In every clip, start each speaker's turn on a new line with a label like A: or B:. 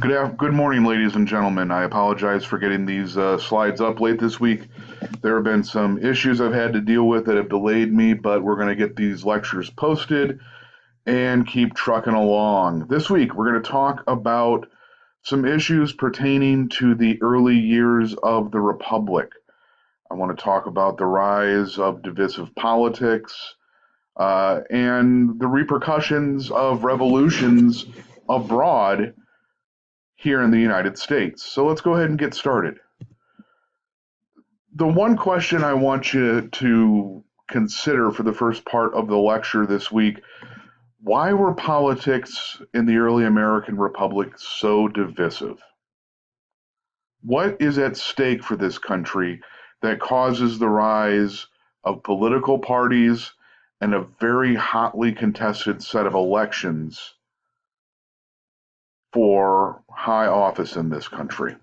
A: Good morning, ladies and gentlemen. I apologize for getting these slides up late this week. There have been some issues I've had to deal with that have delayed me, but we're going to get these lectures posted and keep trucking along. This week, we're going to talk about some issues pertaining to the early years of the Republic. I want to talk about the rise of divisive politics and the repercussions of revolutions abroad here in the United States. So let's go ahead and get started. The one question I want you to consider for the first part of the lecture this week: why were politics in the early American Republic so divisive? What is at stake for this country that causes the rise of political parties and a very hotly contested set of elections for high office in this country?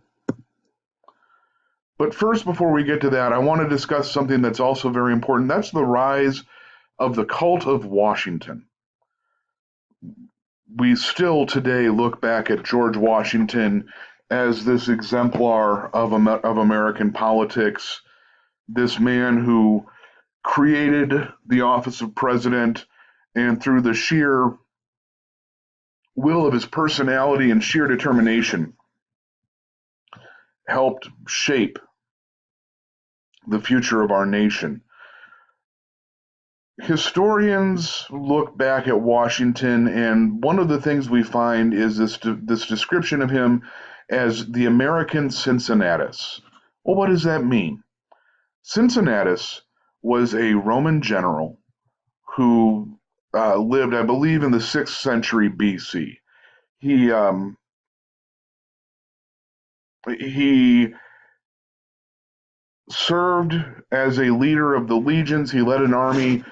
A: But first, before we get to that, I want to discuss something that's also very important. That's the rise of the cult of Washington. We still today look back at George Washington as this exemplar of American politics, this man who created the office of president and through the sheer will of his personality and sheer determination helped shape the future of our nation. Historians look back at Washington, and one of the things we find is this description of him as the American Cincinnatus. Well, what does that mean? Cincinnatus was a Roman general who lived, I believe, in the 6th century BC. He served as a leader of the legions. He led an army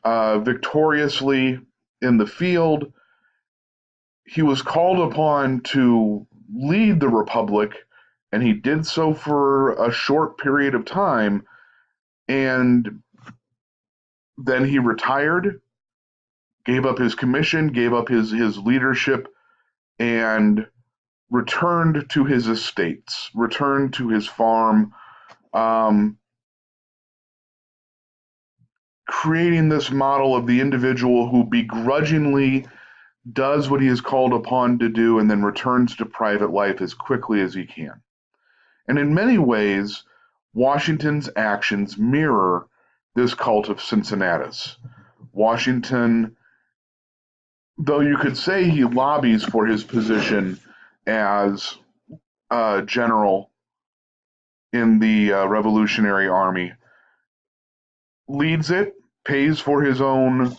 A: victoriously in the field. He was called upon to lead the Republic, and he did so for a short period of time, and then he retired, gave up his commission, gave up his leadership, and returned to his estates, returned to his farm, creating this model of the individual who begrudgingly does what he is called upon to do and then returns to private life as quickly as he can. And in many ways, Washington's actions mirror this cult of Cincinnatus. Washington, though you could say he lobbies for his position as a general in the Revolutionary Army, leads it, pays for his own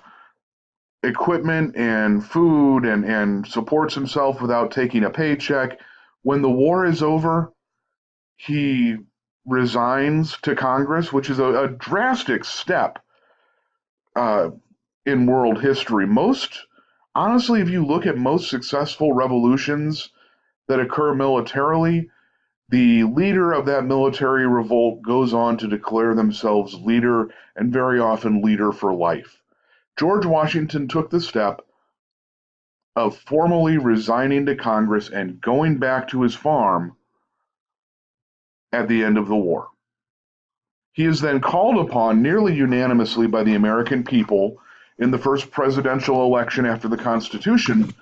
A: equipment and food, and supports himself without taking a paycheck. When the war is over, he resigns to Congress, which is a drastic step in world history. Honestly, if you look at most successful revolutions that occur militarily, the leader of that military revolt goes on to declare themselves leader, and very often leader for life. George Washington took the step of formally resigning to Congress and going back to his farm at the end of the war. He is then called upon nearly unanimously by the American people in the first presidential election after the Constitution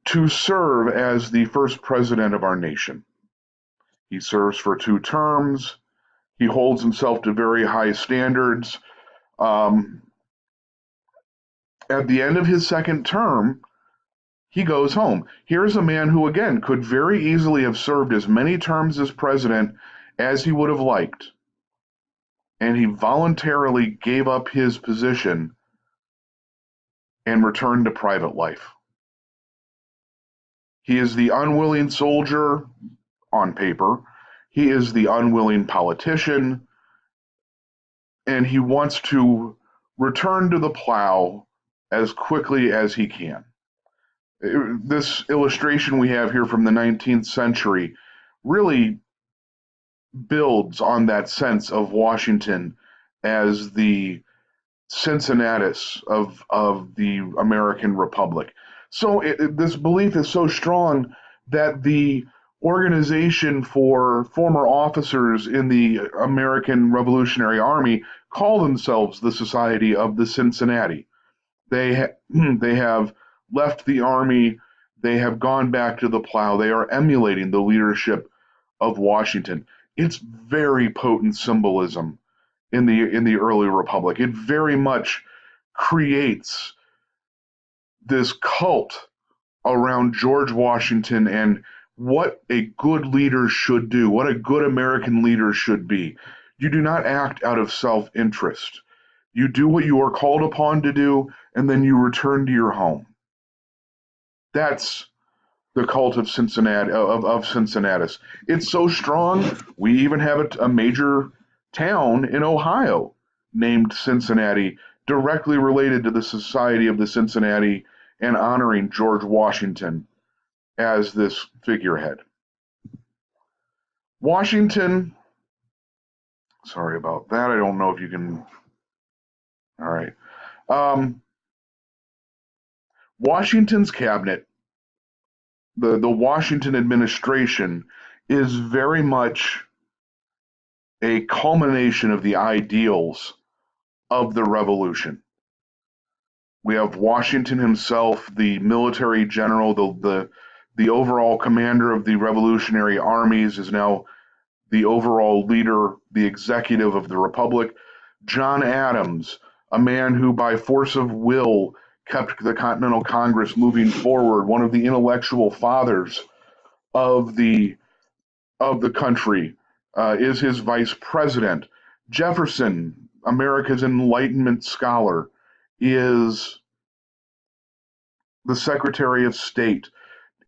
A: to serve as the first president of our nation. He serves for 2 terms. He holds himself to very high standards. At the end of his second term, he goes home. Here's a man who, again, could very easily have served as many terms as president as he would have liked. And he voluntarily gave up his position and returned to private life. He is the unwilling soldier on paper. He is the unwilling politician, and he wants to return to the plow as quickly as he can. This illustration we have here from the 19th century really builds on that sense of Washington as the Cincinnatus of the American Republic. So this belief is so strong that the organization for former officers in the American Revolutionary Army call themselves the Society of the Cincinnati. They have left the army. They have gone back to the plow. They are emulating the leadership of Washington. It's very potent symbolism in the early republic. It very much creates this cult around George Washington and what a good leader should do, what a good American leader should be. You do not act out of self-interest. You do what you are called upon to do, and then you return to your home. That's the cult of Cincinnati, of Cincinnatus. It's so strong, we even have a major town in Ohio named Cincinnati, directly related to the Society of the Cincinnati and honoring George Washington as this figurehead. Washington, sorry about that. I don't know if you can. All right. Washington's cabinet, the Washington administration, is very much a culmination of the ideals of the Revolution. We have Washington himself, the military general, the overall commander of the Revolutionary armies, is now the overall leader, the executive of the Republic. John Adams, a man who by force of will kept the Continental Congress moving forward, one of the intellectual fathers of the country, is his vice president. Jefferson, America's Enlightenment scholar, is the Secretary of State.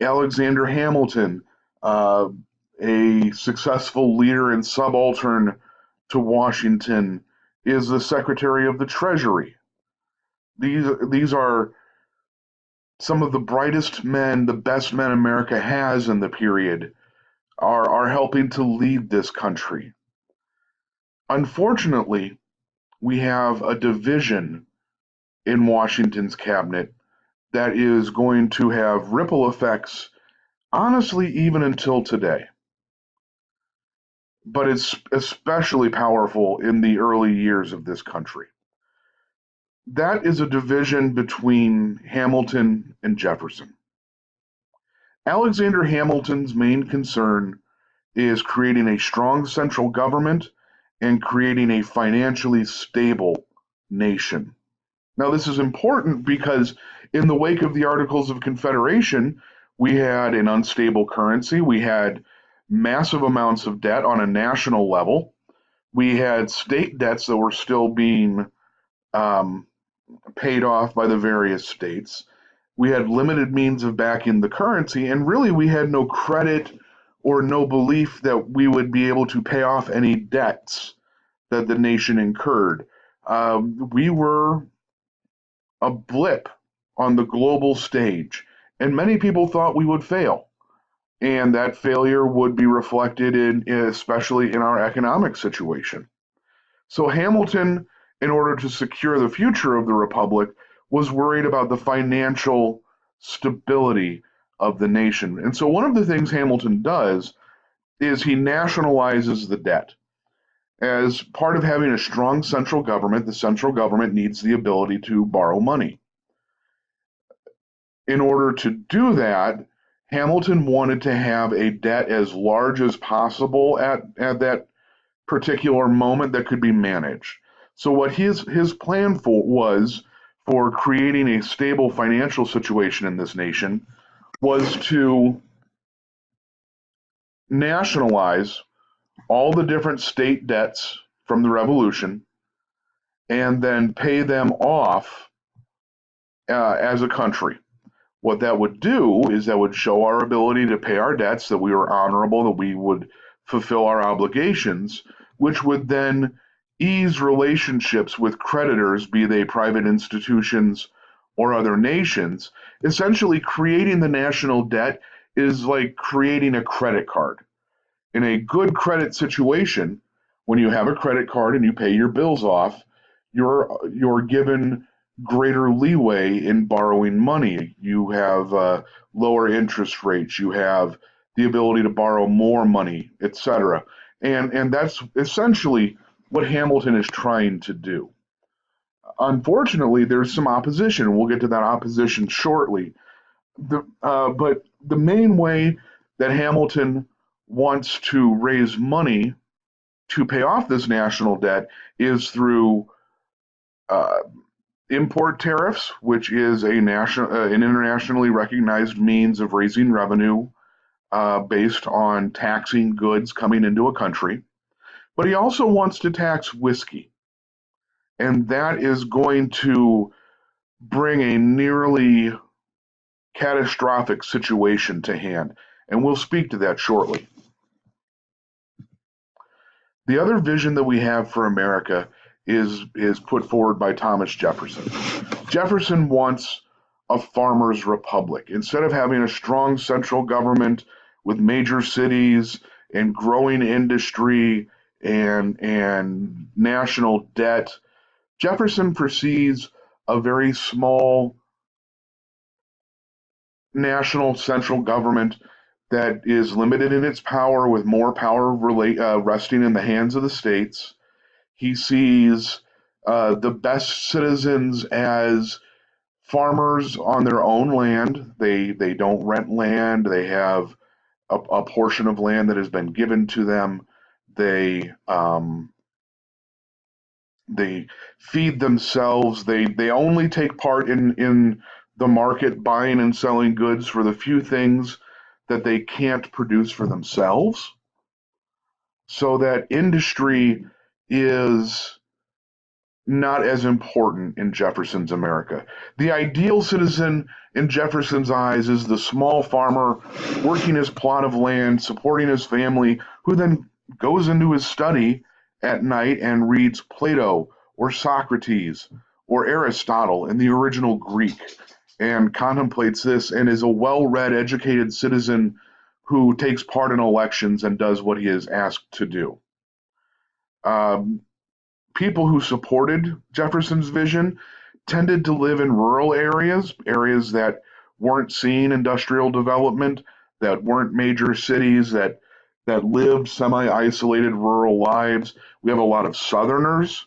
A: Alexander Hamilton, a successful leader and subaltern to Washington, is the Secretary of the Treasury. These are some of the brightest men, the best men America has in the period, are helping to lead this country. Unfortunately, we have a division in Washington's cabinet that is going to have ripple effects, honestly, even until today. But it's especially powerful in the early years of this country. That is a division between Hamilton and Jefferson. Alexander Hamilton's main concern is creating a strong central government and creating a financially stable nation. Now, this is important because in the wake of the Articles of Confederation, we had an unstable currency, we had massive amounts of debt on a national level, we had state debts that were still being paid off by the various states. We had limited means of backing the currency, and really we had no credit or no belief that we would be able to pay off any debts that the nation incurred. We were a blip on the global stage, and many people thought we would fail. And that failure would be reflected especially in our economic situation. So Hamilton, in order to secure the future of the Republic, was worried about the financial stability of the nation. And so one of the things Hamilton does is he nationalizes the debt. As part of having a strong central government, the central government needs the ability to borrow money. In order to do that, Hamilton wanted to have a debt as large as possible at that particular moment that could be managed. So what his plan was for creating a stable financial situation in this nation was to nationalize all the different state debts from the Revolution and then pay them off as a country. What that would do is that would show our ability to pay our debts, that we were honorable, that we would fulfill our obligations, which would then ease relationships with creditors, be they private institutions or other nations. Essentially, creating the national debt is like creating a credit card. In a good credit situation, when you have a credit card and you pay your bills off, you're given greater leeway in borrowing money. You have lower interest rates. You have the ability to borrow more money, etc. And that's essentially what Hamilton is trying to do. Unfortunately, there's some opposition. We'll get to that opposition shortly. But the main way that Hamilton wants to raise money to pay off this national debt is through uh, import tariffs, which is an internationally recognized means of raising revenue based on taxing goods coming into a country. But he also wants to tax whiskey, and that is going to bring a nearly catastrophic situation to hand. And we'll speak to that shortly. The other vision that we have for America is put forward by Thomas Jefferson. Jefferson wants a farmers' republic. Instead of having a strong central government with major cities and growing industry and national debt, Jefferson perceives a very small national central government that is limited in its power, with more power resting in the hands of the states. He sees the best citizens as farmers on their own land. They don't rent land. They have a portion of land that has been given to them. They feed themselves. They only take part in the market, buying and selling goods for the few things that they can't produce for themselves. So that industry is not as important in Jefferson's America. The ideal citizen in Jefferson's eyes is the small farmer working his plot of land, supporting his family, who then goes into his study at night and reads Plato or Socrates or Aristotle in the original Greek and contemplates this and is a well-read, educated citizen who takes part in elections and does what he is asked to do. People who supported Jefferson's vision tended to live in rural areas, areas that weren't seeing industrial development, that weren't major cities, that lived semi-isolated rural lives. We have a lot of Southerners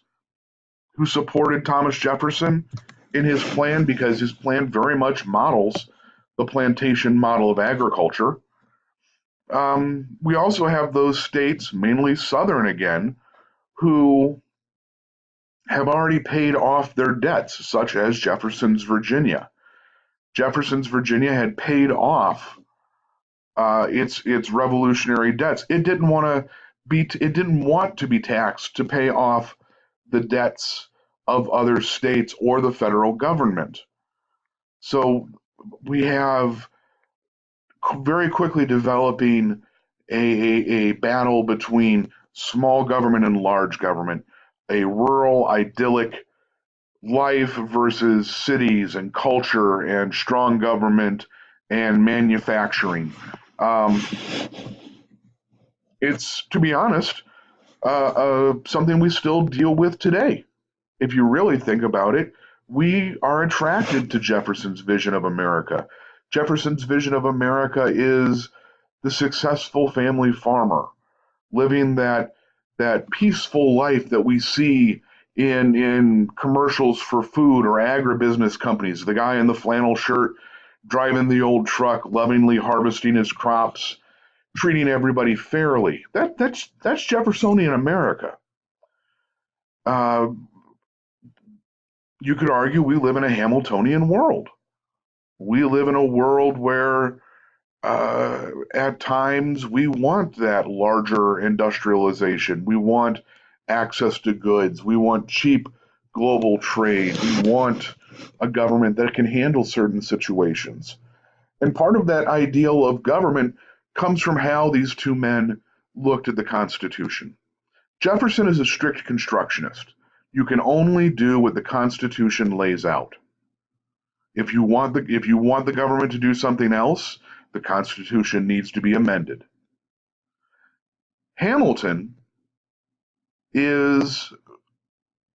A: who supported Thomas Jefferson in his plan because his plan very much models the plantation model of agriculture. We also have those states, mainly Southern again, who have already paid off their debts, such as Jefferson's Virginia. Jefferson's Virginia had paid off its revolutionary debts. It didn't want to be taxed to pay off the debts of other states or the federal government. So we have very quickly developing a battle between small government and large government, a rural idyllic life versus cities and culture and strong government and manufacturing. Um, it's, to be honest, something we still deal with today. If you really think about it, we are attracted to Jefferson's vision of America. Jefferson's vision of America is the successful family farmer living that peaceful life that we see in commercials for food or agribusiness companies. The guy in the flannel shirt driving the old truck, lovingly harvesting his crops, treating everybody fairly. That's Jeffersonian America. Uh, you could argue we live in a Hamiltonian world. We live in a world where at times we want that larger industrialization. We want access to goods. We want cheap global trade. We want a government that can handle certain situations. And part of that ideal of government comes from how these two men looked at the Constitution. Jefferson is a strict constructionist. You can only do what the Constitution lays out. If you want the government to do something else, the Constitution needs to be amended. Hamilton is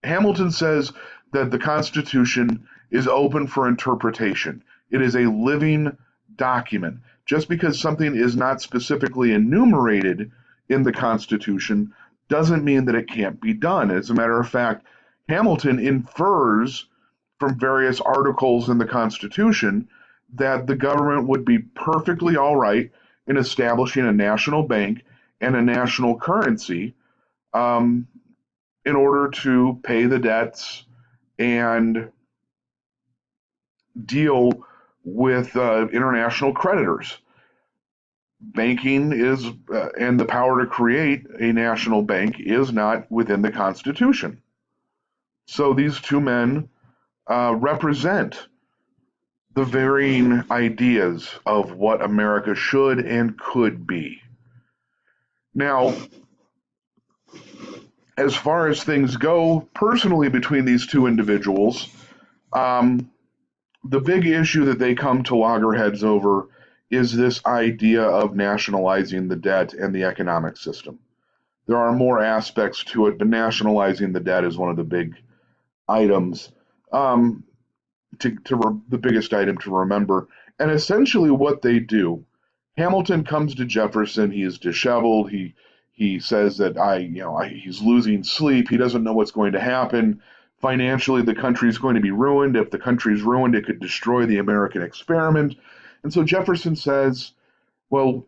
A: Hamilton says that the Constitution is open for interpretation. It is a living document. Just because something is not specifically enumerated in the Constitution doesn't mean that it can't be done. As a matter of fact, Hamilton infers from various articles in the Constitution that the government would be perfectly all right in establishing a national bank and a national currency in order to pay the debts and deal with international creditors. Banking is, and the power to create a national bank is not within the Constitution. So these two men represent the varying ideas of what America should and could be. Now, as far as things go, personally, between these two individuals, the big issue that they come to loggerheads over is this idea of nationalizing the debt and the economic system. There are more aspects to it, but nationalizing the debt is one of the big items, the biggest item to remember. And essentially what they do, Hamilton comes to Jefferson, he is disheveled, he says that he's losing sleep, he doesn't know what's going to happen. Financially, the country is going to be ruined. If the country is ruined, it could destroy the American experiment. And so Jefferson says, well,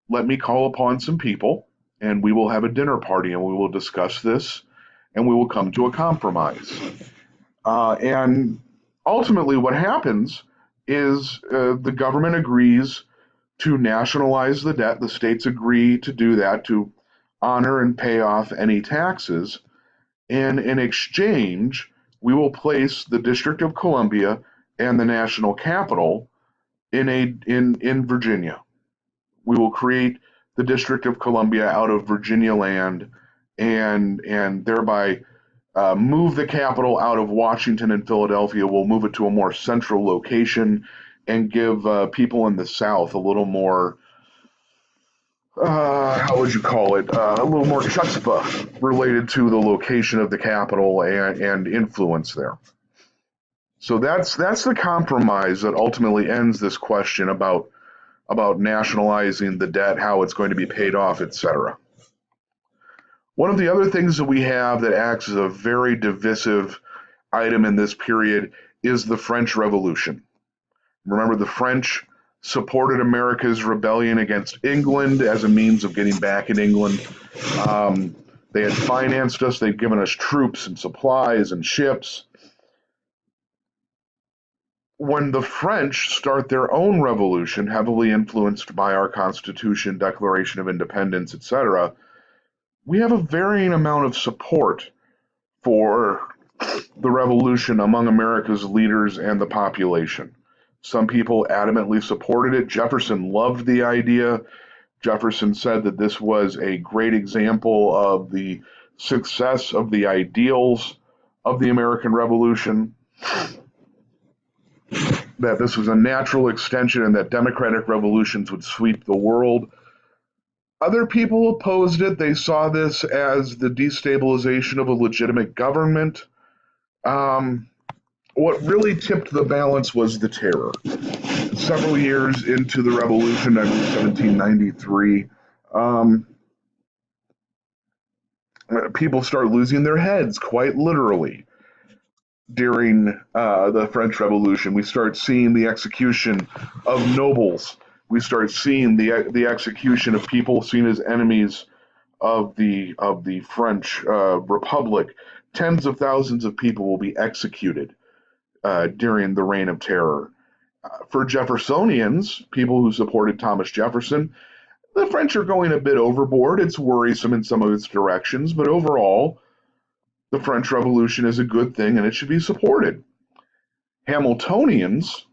A: let me call upon some people, and we will have a dinner party, and we will discuss this, and we will come to a compromise. And ultimately, what happens is the government agrees to nationalize the debt. The states agree to do that, to honor and pay off any taxes. And in exchange, we will place the District of Columbia and the national capital in Virginia. We will create the District of Columbia out of Virginia land and thereby move the capital out of Washington and Philadelphia. We'll move it to a more central location and give people in the South a little more, how would you call it, a little more chutzpah related to the location of the capital and influence there. So that's the compromise that ultimately ends this question about nationalizing the debt, how it's going to be paid off, etc. One of the other things that we have that acts as a very divisive item in this period is the French Revolution. Remember, the French supported America's rebellion against England as a means of getting back at England. They had financed us, they'd given us troops and supplies and ships. When the French start their own revolution, heavily influenced by our Constitution, Declaration of Independence, etc., we have a varying amount of support for the revolution among America's leaders and the population. Some people adamantly supported it. Jefferson loved the idea. Jefferson said that this was a great example of the success of the ideals of the American Revolution, that this was a natural extension and that democratic revolutions would sweep the world. Other people opposed it. They saw this as the destabilization of a legitimate government. What really tipped the balance was the terror. Several years into the revolution, I believe 1793, people start losing their heads, quite literally. During the French Revolution, we start seeing the execution of nobles. We start seeing the execution of people seen as enemies of the French Republic. Tens of thousands of people will be executed during the Reign of Terror. For Jeffersonians, people who supported Thomas Jefferson, the French are going a bit overboard. It's worrisome in some of its directions, but overall, the French Revolution is a good thing and it should be supported. Hamiltonians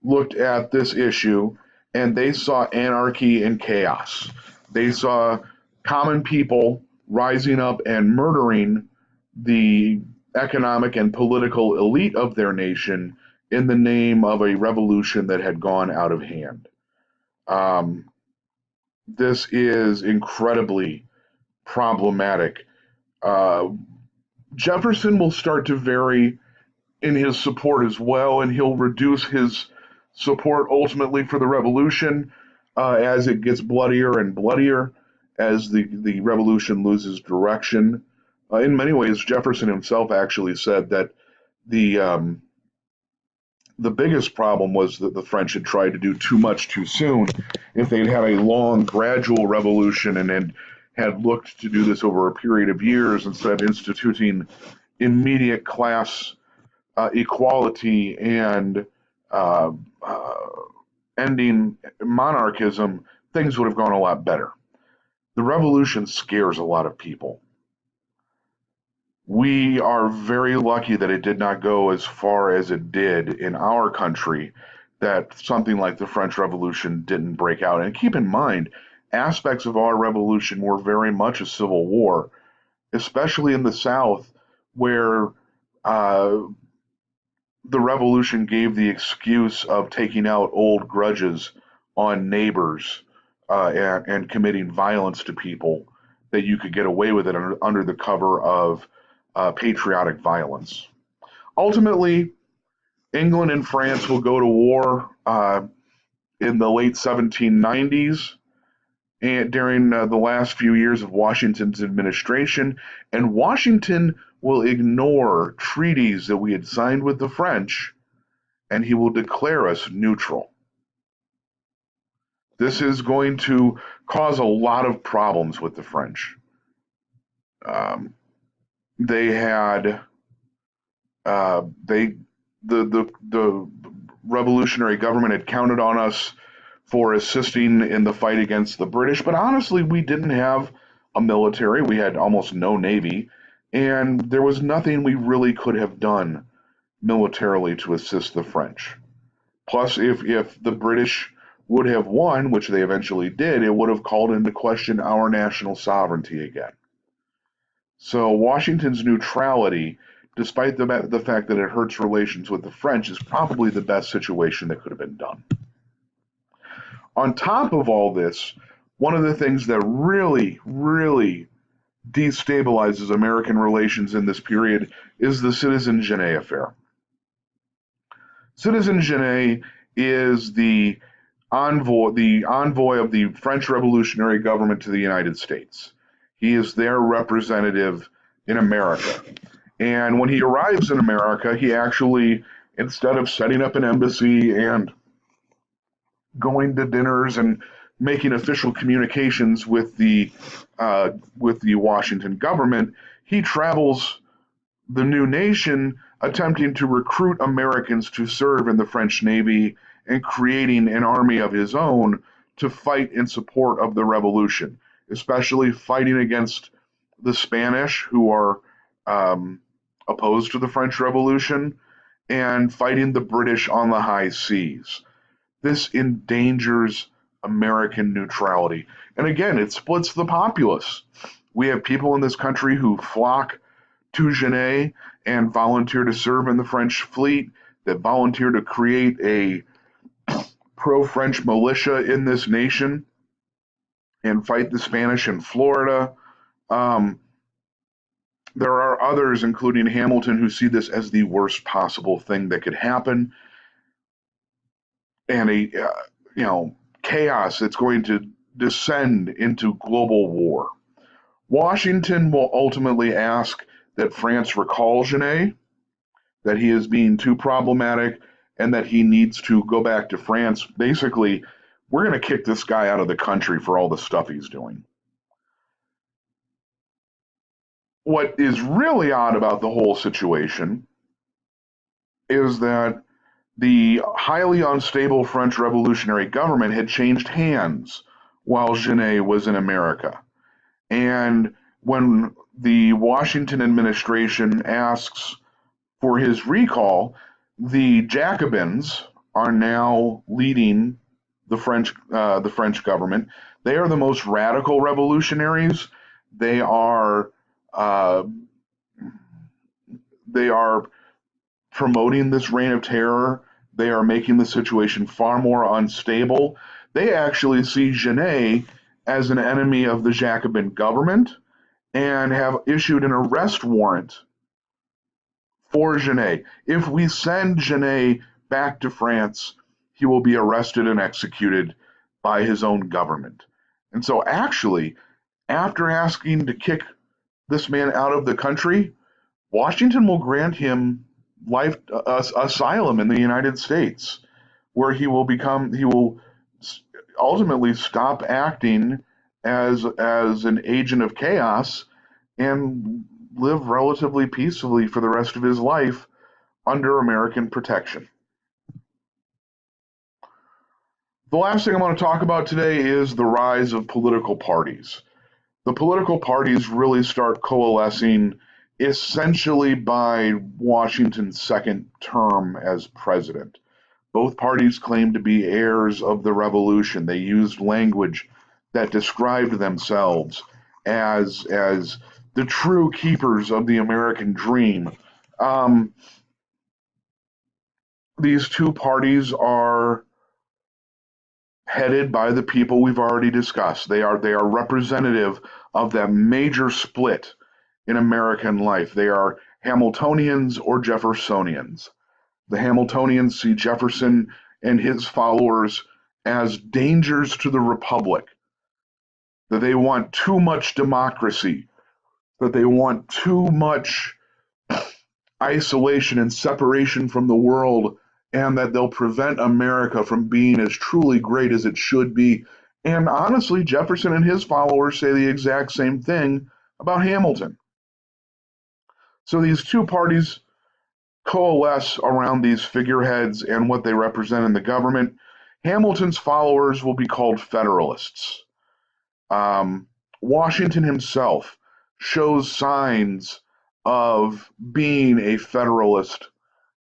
A: looked at this issue and they saw anarchy and chaos. They saw common people rising up and murdering the economic and political elite of their nation in the name of a revolution that had gone out of hand. This is incredibly problematic. Jefferson will start to vary in his support as well, and he'll reduce his support ultimately for the revolution as it gets bloodier and bloodier, as the revolution loses direction. In many ways, Jefferson himself actually said that the um, the biggest problem was that the French had tried to do too much too soon. If they'd had a long, gradual revolution and had looked to do this over a period of years instead of instituting immediate class equality and uh, uh, ending monarchism, things would have gone a lot better. The revolution scares a lot of people. We are very lucky that it did not go as far as it did in our country, that something like the French Revolution didn't break out. And keep in mind, aspects of our revolution were very much a civil war, especially in the South, where uh, the revolution gave the excuse of taking out old grudges on neighbors and committing violence to people, that you could get away with it under the cover of patriotic violence. Ultimately, England and France will go to war in the late 1790s and during the last few years of Washington's administration, and Washington will ignore treaties that we had signed with the French, and he will declare us neutral. This is going to cause a lot of problems with the French. Um, they had they the revolutionary government had counted on us for assisting in the fight against the British, but honestly, we didn't have a military. We had almost no navy, and there was nothing we really could have done militarily to assist the French. Plus, if the British would have won, which they eventually did, it would have called into question our national sovereignty again. So Washington's neutrality, despite the fact that it hurts relations with the French, is probably the best situation that could have been done. On top of all this, one of the things that really, really destabilizes American relations in this period is the Citizen Genet affair. Citizen Genet is the envoy of the French Revolutionary Government to the United States. He is their representative in America. And when he arrives in America, he actually, instead of setting up an embassy and going to dinners and making official communications with the Washington government, he travels the new nation attempting to recruit Americans to serve in the French Navy and creating an army of his own to fight in support of the revolution, especially fighting against the Spanish, who are um, opposed to the French Revolution, and fighting the British on the high seas. This endangers American neutrality. And again, it splits the populace. We have people in this country who flock to Genet and volunteer to serve in the French fleet, that volunteer to create a pro French militia in this nation and fight the Spanish in Florida. Um, there are others, including Hamilton, who see this as the worst possible thing that could happen, and chaos that's going to descend into global war. Washington will ultimately ask that France recall Genet, that he is being too problematic, and that he needs to go back to France. Basically, we're going to kick this guy out of the country for all the stuff he's doing. What is really odd about the whole situation is that the highly unstable French Revolutionary government had changed hands while Genet was in America. And when the Washington administration asks for his recall, the Jacobins are now leading the French government. They are the most radical revolutionaries. They are uh, they are promoting this reign of terror. They are making the situation far more unstable. They actually see Genet as an enemy of the Jacobin government and have issued an arrest warrant for Genet. If we send Genet back to France, he will be arrested and executed by his own government. And so, actually, after asking to kick this man out of the country, Washington will grant him life asylum in the United States, where he will ultimately stop acting as an agent of chaos and live relatively peacefully for the rest of his life under American protection. The last thing I want to talk about today is the rise of political parties. The political parties really start coalescing essentially by Washington's second term as president. Both parties claimed to be heirs of the revolution. They used language that described themselves as the true keepers of the American dream. These two parties are headed by the people we've already discussed. They are representative of that major split in American life. They are Hamiltonians or Jeffersonians. The Hamiltonians see Jefferson and his followers as dangers to the republic, that they want too much democracy, that they want too much isolation and separation from the world, and that they'll prevent America from being as truly great as it should be. And honestly, Jefferson and his followers say the exact same thing about Hamilton. So these two parties coalesce around these figureheads and what they represent in the government. Hamilton's followers will be called Federalists. Washington himself shows signs of being a Federalist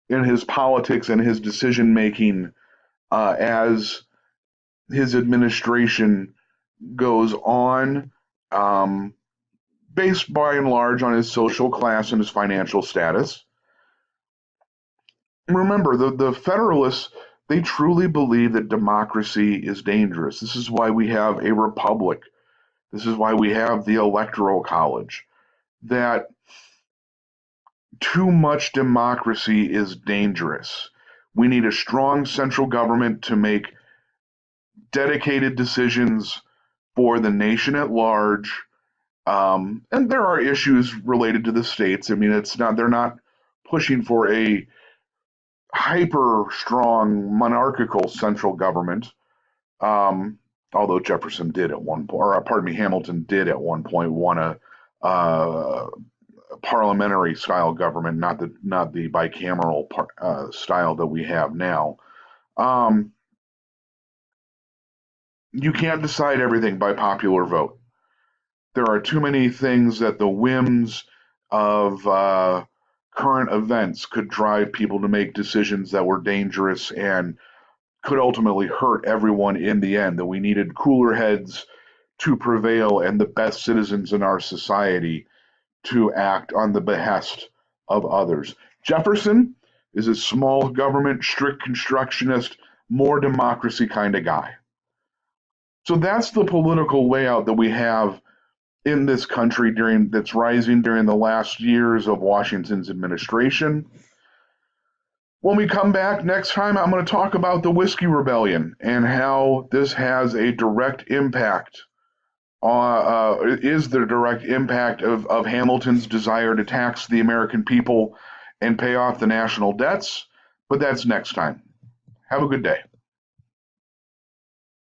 A: in his politics and his decision making as his administration goes on, based by and large on his social class and his financial status. Remember, the Federalists, they truly believe that democracy is dangerous. This is why we have a republic. This is why we have the Electoral College. That too much democracy is dangerous. We need a strong central government to make dedicated decisions for the nation at large. And there are issues related to the states. I mean, they're not pushing for a hyper strong monarchical central government. Although Jefferson did at one point, or pardon me, Hamilton did at one point want a parliamentary style government, not the bicameral style that we have now. You can't decide everything by popular vote. There are too many things that the whims of current events could drive people to make decisions that were dangerous and could ultimately hurt everyone in the end, that we needed cooler heads to prevail and the best citizens in our society to act on the behest of others. Jefferson is a small government, strict constructionist, more democracy kind of guy. So that's the political layout that we have in this country that's rising during the last years of Washington's administration. When we come back next time, I'm going to talk about the Whiskey Rebellion and how this has a direct impact is the direct impact of Hamilton's desire to tax the American people and pay off the national debts. But that's next time. Have a good day.